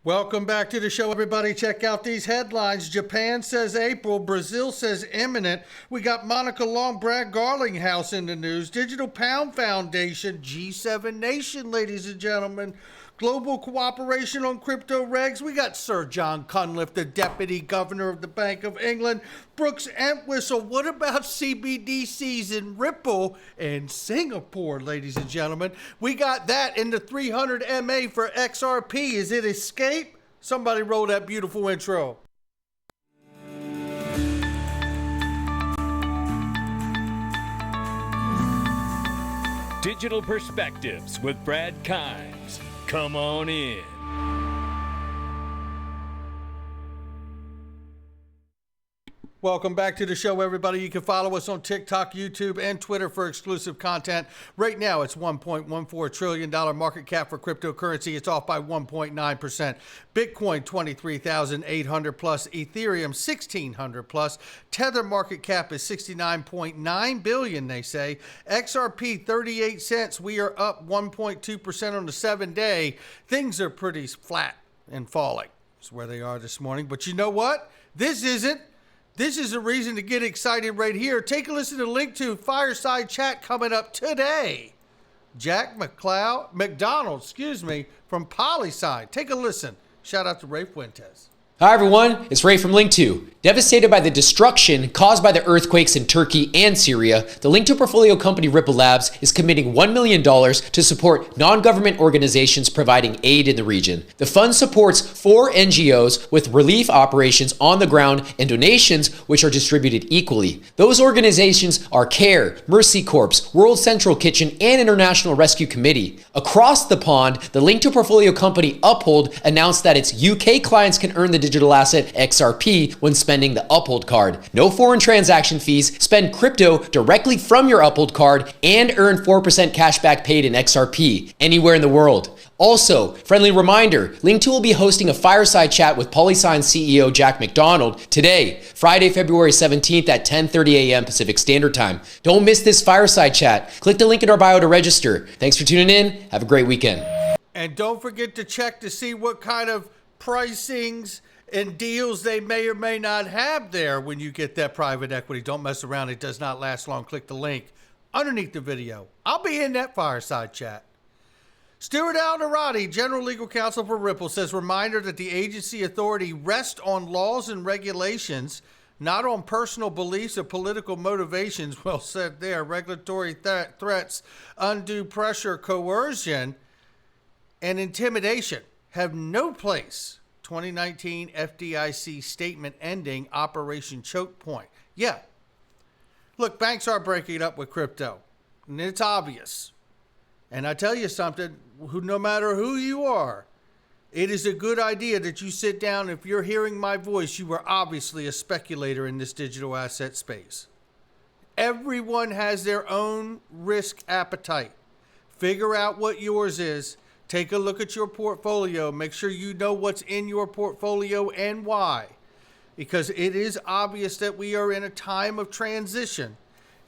Welcome back to the show, everybody. Check out these headlines. Japan says April. Brazil says imminent. We got Monica Long, Brad Garlinghouse in the news. Digital Pound Foundation, G7 Nation, ladies and gentlemen. Global cooperation on crypto regs. We got Sir John Cunliffe, the Deputy Governor of the Bank of England. Brooks Entwistle. What about CBDCs in Ripple and Singapore, ladies and gentlemen? We got that in the 300 MA for XRP. Is it escape? Somebody roll that beautiful intro. Digital Perspectives with Brad Kimes. Come on in. Welcome back to the show, everybody. You can follow us on TikTok, YouTube, and Twitter for exclusive content. Right now, it's $1.14 trillion market cap for cryptocurrency. It's off by 1.9%. Bitcoin, 23,800 plus. Ethereum, 1,600 plus. Tether market cap is 69.9 billion, they say. XRP, 38 cents. We are up 1.2% on the 7-day. Things are pretty flat and falling. That's where they are this morning. But you know what? This is a reason to get excited right here. Take a listen to the link to Fireside Chat coming up today. Jack McDonald, from Polyside. Take a listen. Shout out to Ray Fuentes. Hi everyone, it's Ray from Link2. Devastated by the destruction caused by the earthquakes in Turkey and Syria, the Link2 portfolio company Ripple Labs is committing $1 million to support non-government organizations providing aid in the region. The fund supports 4 NGOs with relief operations on the ground and donations which are distributed equally. Those organizations are CARE, Mercy Corps, World Central Kitchen, and International Rescue Committee. Across the pond, the Link2 portfolio company Uphold announced that its UK clients can earn the digital asset XRP when spending the Uphold card. No foreign transaction fees, spend crypto directly from your Uphold card, and earn 4% cashback paid in XRP anywhere in the world. Also, friendly reminder, Link2 will be hosting a fireside chat with Polyside CEO Jack McDonald today, Friday, February 17th at 10:30 a.m. Pacific Standard Time. Don't miss this fireside chat. Click the link in our bio to register. Thanks for tuning in. Have a great weekend. And don't forget to check to see what kind of pricings and deals they may or may not have there when you get that private equity. Don't mess around. It does not last long. Click the link underneath the video. I'll be in that fireside chat. Stuart Alderati, General Legal Counsel for Ripple, says reminder that the agency authority rests on laws and regulations, not on personal beliefs or political motivations. Well said there. Regulatory threats, undue pressure, coercion, and intimidation have no place. 2019 FDIC statement ending Operation Choke Point. Yeah. Look, banks are breaking it up with crypto, and it's obvious. And I tell you something, no matter who you are, it is a good idea that you sit down. If you're hearing my voice, you are obviously a speculator in this digital asset space. Everyone has their own risk appetite. Figure out what yours is. Take a look at your portfolio. Make sure you know what's in your portfolio and why. Because it is obvious that we are in a time of transition,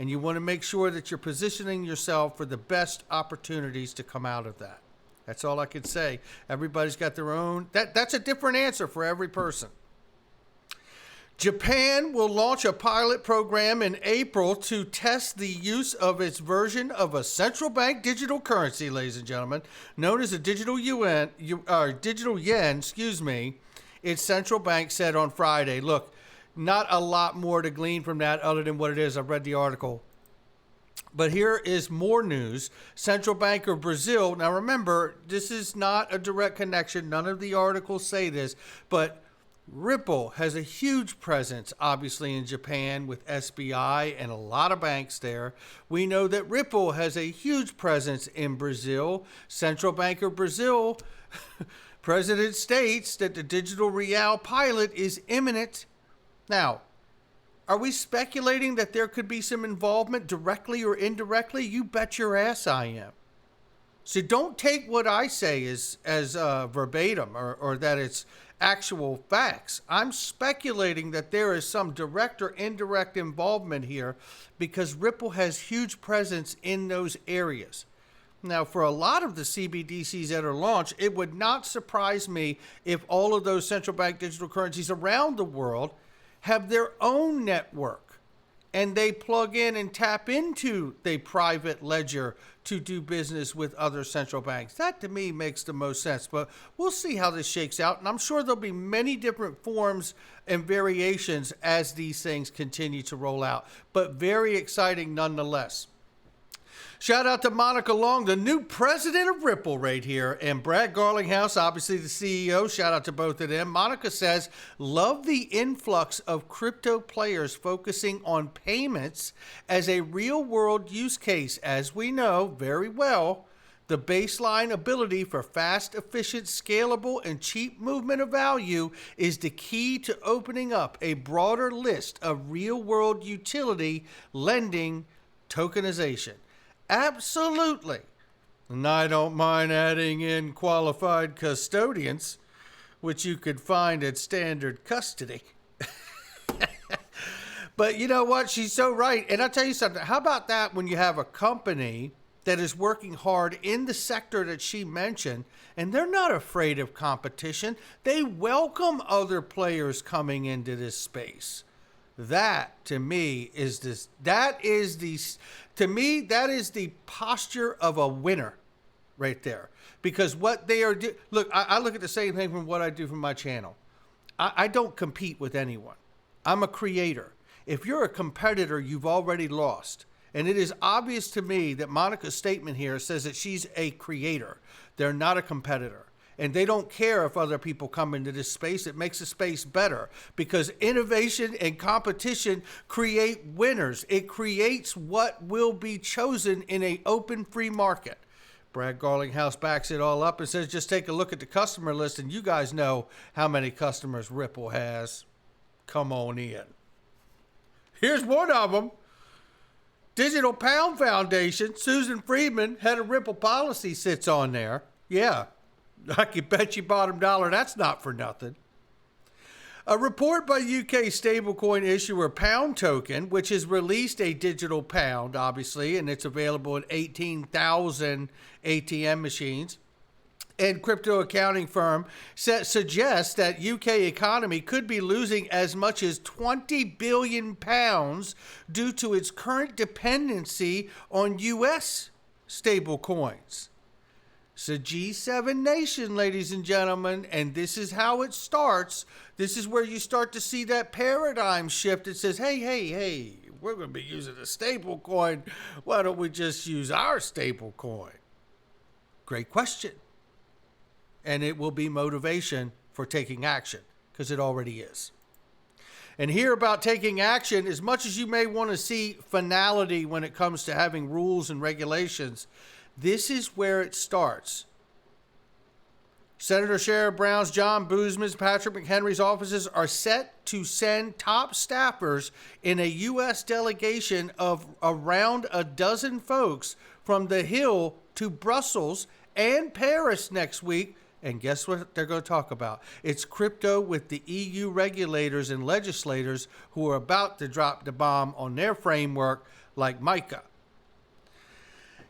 and you want to make sure that you're positioning yourself for the best opportunities to come out of that. That's all I could say. Everybody's got their own. That's a different answer for every person. Japan will launch a pilot program in April to test the use of its version of a central bank digital currency, ladies and gentlemen, known as a digital yen. Its central bank said on Friday. Look, not a lot more to glean from that other than what it is. I've read the article. But here is more news. Central Bank of Brazil. Now remember, this is not a direct connection. None of the articles say this, but Ripple has a huge presence, obviously, in Japan with SBI and a lot of banks there. We know that Ripple has a huge presence in Brazil. Central Bank of Brazil, President states that the digital real pilot is imminent. Now, are we speculating that there could be some involvement directly or indirectly? You bet your ass I am. So don't take what I say as verbatim or that it's actual facts. I'm speculating that there is some direct or indirect involvement here because Ripple has huge presence in those areas. Now, for a lot of the CBDCs that are launched, it would not surprise me if all of those central bank digital currencies around the world have their own network and they plug in and tap into the private ledger to do business with other central banks. That to me makes the most sense, but we'll see how this shakes out. And I'm sure there'll be many different forms and variations as these things continue to roll out, but very exciting nonetheless. Shout out to Monica Long, the new president of Ripple right here, and Brad Garlinghouse, obviously the CEO. Shout out to both of them. Monica says, love the influx of crypto players focusing on payments as a real-world use case. As we know very well, the baseline ability for fast, efficient, scalable, and cheap movement of value is the key to opening up a broader list of real-world utility lending tokenization. Absolutely. And I don't mind adding in qualified custodians, which you could find at standard custody. But you know what? She's so right. And I'll tell you something. How about that when you have a company that is working hard in the sector that she mentioned, and they're not afraid of competition. They welcome other players coming into this space. That to me is the posture of a winner right there. Because what they are doing, look, I look at the same thing from what I do from my channel. I don't compete with anyone. I'm a creator. If you're a competitor, you've already lost. And it is obvious to me that Monica's statement here says that she's a creator. They're not a competitor. And they don't care if other people come into this space. It makes the space better because innovation and competition create winners. It creates what will be chosen in an open free market. Brad Garlinghouse backs it all up and says, just take a look at the customer list and you guys know how many customers Ripple has. Come on in. Here's one of them. Digital Pound Foundation, Susan Friedman, head of Ripple policy, sits on there. Yeah. I can bet you bottom dollar that's not for nothing. A report by UK stablecoin issuer Pound Token, which has released a digital pound, obviously, and it's available in 18,000 ATM machines, and crypto accounting firm suggests that UK economy could be losing as much as 20 billion pounds due to its current dependency on US stablecoins. It's a G7 nation, ladies and gentlemen, and this is how it starts. This is where you start to see that paradigm shift. It says, hey, we're going to be using a stable coin. Why don't we just use our stable coin? Great question. And it will be motivation for taking action, because it already is. And here about taking action, as much as you may want to see finality when it comes to having rules and regulations, this is where it starts. Senator Sherrod Brown's, John Boozman's, Patrick McHenry's offices are set to send top staffers in a U.S. delegation of around a dozen folks from the Hill to Brussels and Paris next week. And guess what they're going to talk about? It's crypto with the EU regulators and legislators who are about to drop the bomb on their framework like MiCA.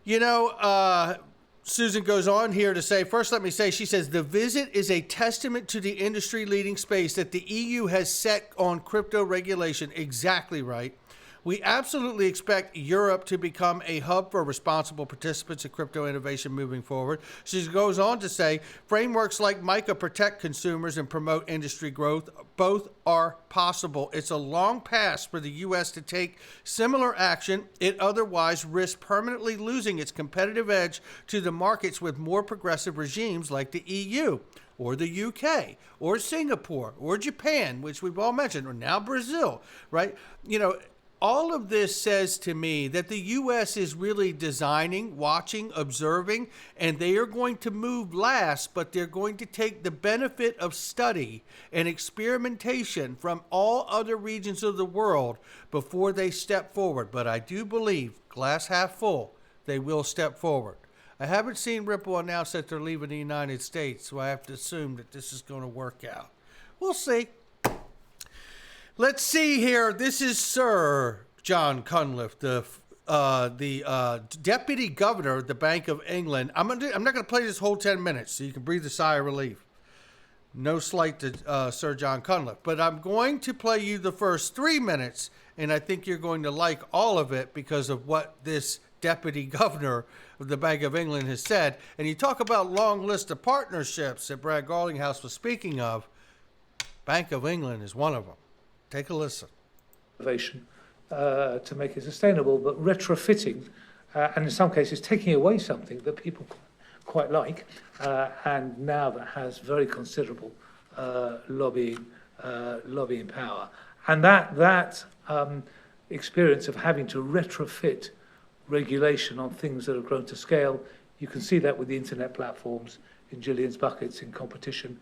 You know, Susan goes on here to say, first let me say, she says, the visit is a testament to the industry-leading space that the EU has set on crypto regulation. Exactly right. We absolutely expect Europe to become a hub for responsible participants in crypto innovation moving forward. She goes on to say, frameworks like MiCA protect consumers and promote industry growth. Both are possible. It's a long path for the U.S. to take similar action. It otherwise risks permanently losing its competitive edge to the markets with more progressive regimes like the EU or the UK or Singapore or Japan, which we've all mentioned, or now Brazil, right? You know, all of this says to me that the U.S. is really designing, watching, observing, and they are going to move last, but they're going to take the benefit of study and experimentation from all other regions of the world before they step forward. But I do believe, glass half full, they will step forward. I haven't seen Ripple announce that they're leaving the United States, so I have to assume that this is going to work out. We'll see. Let's see here. This is Sir John Cunliffe, the deputy governor of the Bank of England. I'm not going to play this whole 10 minutes so you can breathe a sigh of relief. No slight to Sir John Cunliffe, but I'm going to play you the first 3 minutes, and I think you're going to like all of it because of what this deputy governor of the Bank of England has said. And you talk about long list of partnerships that Brad Garlinghouse was speaking of. Bank of England is one of them. Take a listen. Innovation to make it sustainable, but retrofitting, and in some cases taking away something that people quite like, and now that has very considerable lobbying power. And that experience of having to retrofit regulation on things that have grown to scale, you can see that with the internet platforms, in Gillian's buckets, in competition,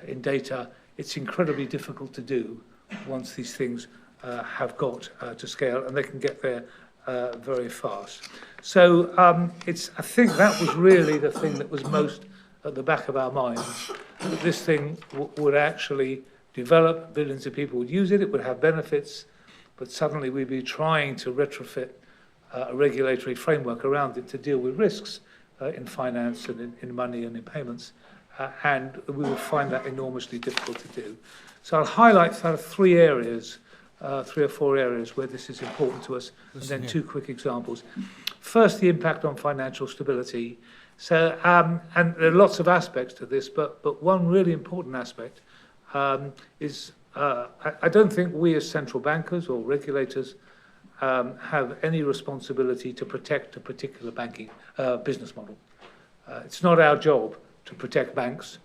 in data. It's incredibly difficult to do once these things have got to scale, and they can get there very fast. So I think that was really the thing that was most at the back of our minds, that this thing would actually develop, billions of people would use it, it would have benefits, but suddenly we'd be trying to retrofit a regulatory framework around it to deal with risks in finance and in money and in payments, and we will find that enormously difficult to do. So I'll highlight sort of 3 or 4 areas where this is important to us, and then 2 quick examples. First, the impact on financial stability. So, and there are lots of aspects to this, but one really important aspect is I don't think we as central bankers or regulators have any responsibility to protect a particular banking business model. It's not our job to protect banks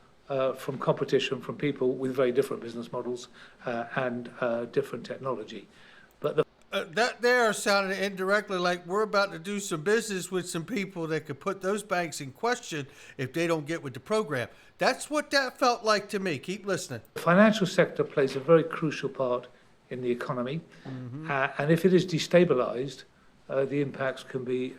from competition from people with very different business models and different technology. But that there sounded indirectly like we're about to do some business with some people that could put those banks in question if they don't get with the program. That's what that felt like to me. Keep listening. The financial sector plays a very crucial part in the economy, and if it is destabilized, the impacts can be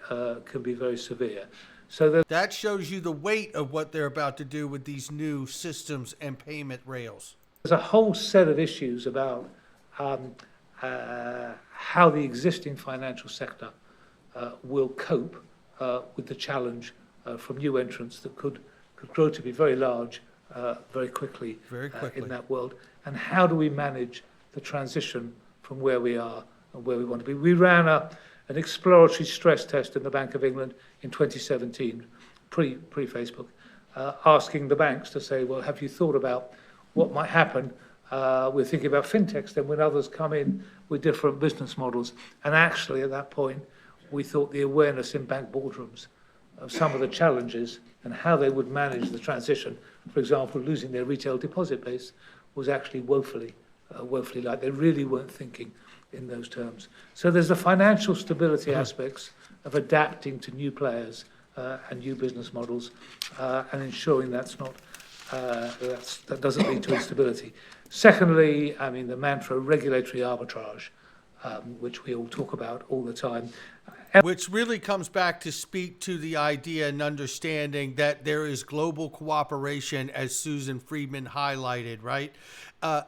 very severe. So that shows you the weight of what they're about to do with these new systems and payment rails. There's a whole set of issues about how the existing financial sector will cope with the challenge from new entrants that could grow to be very large very quickly in that world. And how do we manage the transition from where we are and where we want to be? We ran an exploratory stress test in the Bank of England in 2017, pre-Facebook, asking the banks to say, well, have you thought about what might happen? We're thinking about fintechs then when others come in with different business models. And actually, at that point, we thought the awareness in bank boardrooms of some of the challenges and how they would manage the transition, for example, losing their retail deposit base, was actually woefully light. They really weren't thinking in those terms. So there's the financial stability aspects of adapting to new players and new business models and ensuring that doesn't lead to instability. Secondly, I mean, the mantra regulatory arbitrage, which we all talk about all the time. Which really comes back to speak to the idea and understanding that there is global cooperation, as Susan Friedman highlighted, right?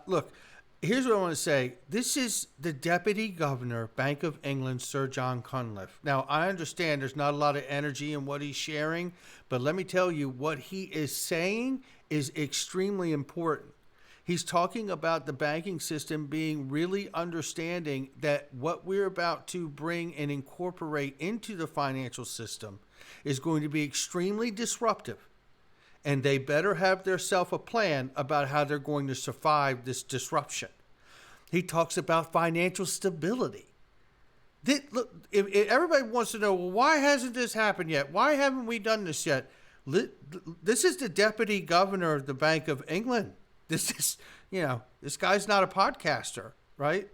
Look, here's what I want to say. This is the Deputy Governor, Bank of England, Sir John Cunliffe. Now, I understand there's not a lot of energy in what he's sharing, but let me tell you, what he is saying is extremely important. He's talking about the banking system being really understanding that what we're about to bring and incorporate into the financial system is going to be extremely disruptive. And they better have themselves a plan about how they're going to survive this disruption. He talks about financial stability. Look, if everybody wants to know, well, why hasn't this happened yet? Why haven't we done this yet? This is the Deputy Governor of the Bank of England. This is, this guy's not a podcaster, right?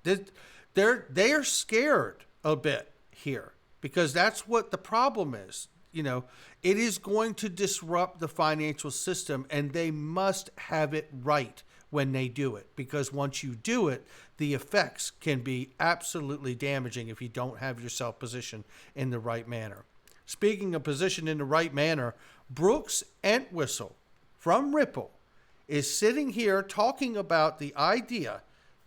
They are scared a bit here because that's what the problem is. It is going to disrupt the financial system, and they must have it right when they do it, because once you do it, the effects can be absolutely damaging if you don't have yourself positioned in the right manner. Speaking of position in the right manner, Brooks Entwistle from Ripple is sitting here talking about the idea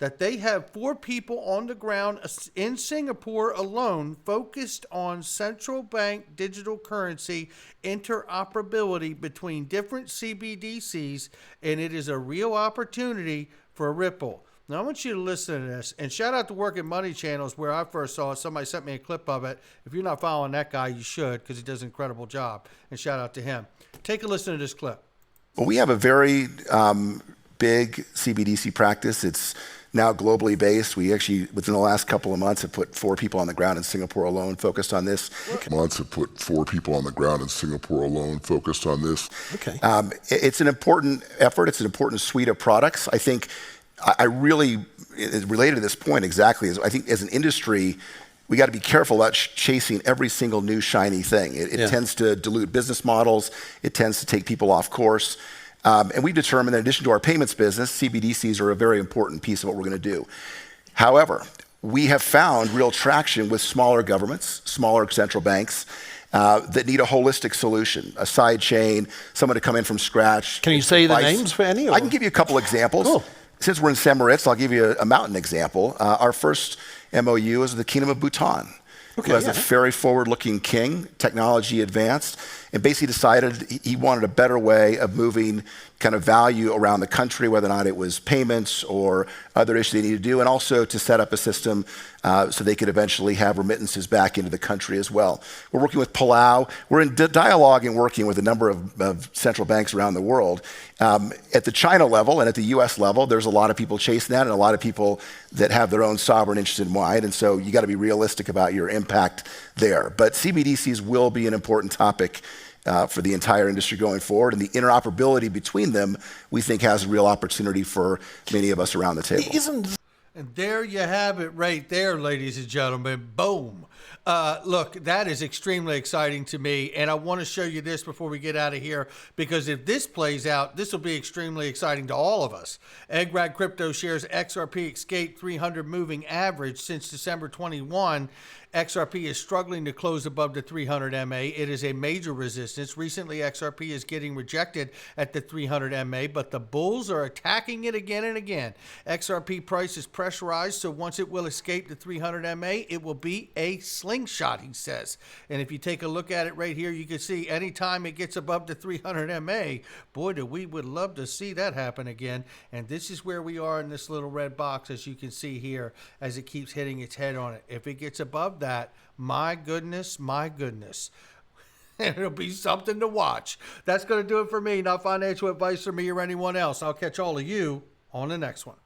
that they have 4 people on the ground in Singapore alone focused on central bank digital currency interoperability between different CBDCs, and it is a real opportunity for Ripple. Now, I want you to listen to this, and shout out to Working Money Channels, where I first saw it. Somebody sent me a clip of it. If you're not following that guy, you should, because he does an incredible job, and shout out to him. Take a listen to this clip. Well, we have a very big CBDC practice. It's now globally based. We actually, within the last couple of months, have put 4 people on the ground in Singapore alone focused on this. It's an important effort. It's an important suite of products. I think I really, related to this point exactly, is I think as an industry, we got to be careful about chasing every single new shiny thing. It tends to dilute business models. It tends to take people off course. And we've determined that in addition to our payments business, CBDCs are a very important piece of what we're going to do. However, we have found real traction with smaller governments, smaller central banks, that need a holistic solution, a side chain, someone to come in from scratch. Can you say the names for any? I can give you a couple examples. Cool. Since we're in St. Moritz, I'll give you a mountain example. Our first MOU is with the Kingdom of Bhutan, who has a very forward-looking king, technology advanced, and basically decided he wanted a better way of moving kind of value around the country, whether or not it was payments or other issues they needed to do, and also to set up a system so they could eventually have remittances back into the country as well. We're working with Palau. We're in dialogue and working with a number of central banks around the world. At the China level and at the US level, there's a lot of people chasing that and a lot of people that have their own sovereign interest in mind, and so you got to be realistic about your impact there. But CBDCs will be an important topic for the entire industry going forward, and the interoperability between them, we think, has a real opportunity for many of us around the table. And there you have it right there, ladies and gentlemen. Boom. Look, that is extremely exciting to me, and I want to show you this before we get out of here, because if this plays out, this will be extremely exciting to all of us. Eggrad Crypto shares XRP escaped 300 moving average since December 21. XRP is struggling to close above the 300 MA. It is a major resistance. Recently, XRP is getting rejected at the 300 MA, but the bulls are attacking it again and again. XRP price is pressurized, so once it will escape the 300 MA, it will be a slingshot, he says. And if you take a look at it right here, you can see anytime it gets above the 300 MA, boy, do we would love to see that happen again. And this is where we are in this little red box, as you can see here, as it keeps hitting its head on it. If it gets above that, my goodness, it'll be something to watch. That's going to do it for me. Not financial advice from me or anyone else. I'll catch all of you on the next one.